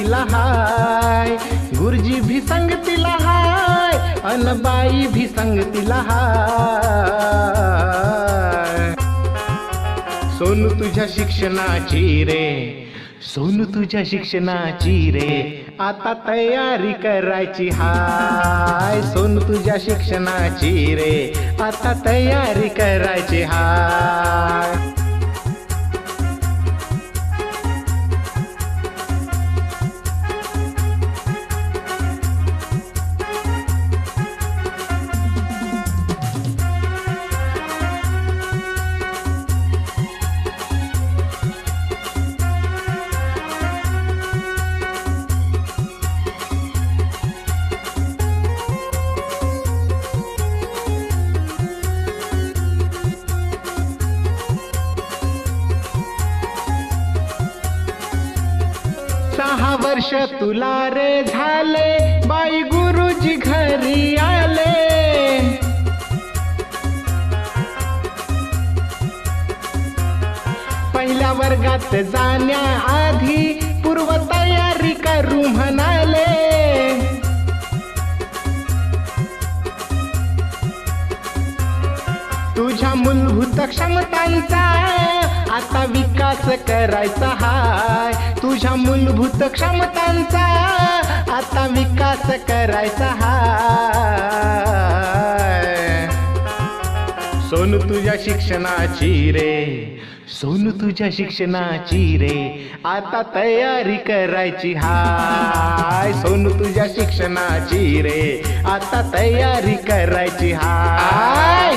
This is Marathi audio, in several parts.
संगतीला हाय, गुरुजी भी संगतीला हाय, अन बाई भी संगतीला हाय. सोनू तुझ्या शिक्षणाची रे, सोनू तुझ्या शिक्षणाची रे, आता तयारी करायची हाय. सोनू तुझ्या शिक्षणाची रे, आता तयारी करायची हाय. सहा वर्ष तुला रे झाले, बाई गुरुजी घरी आले. पहिल्या वर्गात जाण्याआधी पूर्व तयारी करू म्हणाले. तुझ्या मूलभूत क्षमतांचा आता विकास करायचा हाय. तुझ्या मूलभूत क्षमतांचा आता विकास करायचा हाय. सोनू तुझ्या शिक्षणाची रे, सोनू तुझ्या शिक्षणाची रे, आता तयारी करायची हाय. सोनू तुझ्या शिक्षणाची रे, आता तयारी करायची हाय.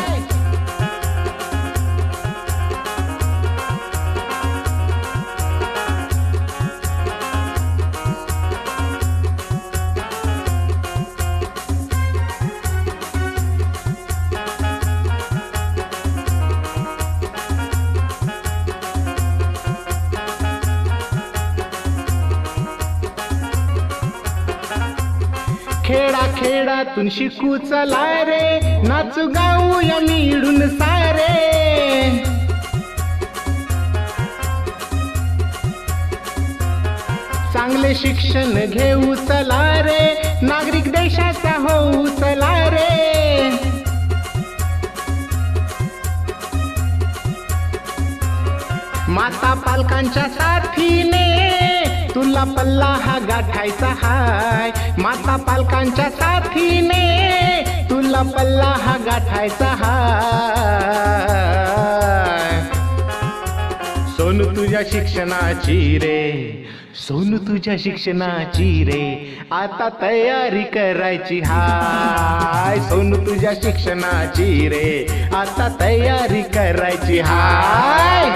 खेडा खेडातून शिकू चला रे, नाचू गाऊया मिळून सारे. चांगले शिक्षण घेऊ चला रे, नागरिक देशाचा होऊ चला रे. माता पालकांच्या साथीने तुला पल्ला हा गाठायचा हाय. माता पालकांच्या साथीने तुला पल्ला हा गाठायचा हाय. सोनू तुझ्या शिक्षणाची रे, सोनू तुझ्या शिक्षणाची रे, आता तयारी करायची हाय. सोनू तुझ्या शिक्षणाची रे, आता तयारी करायची हाय.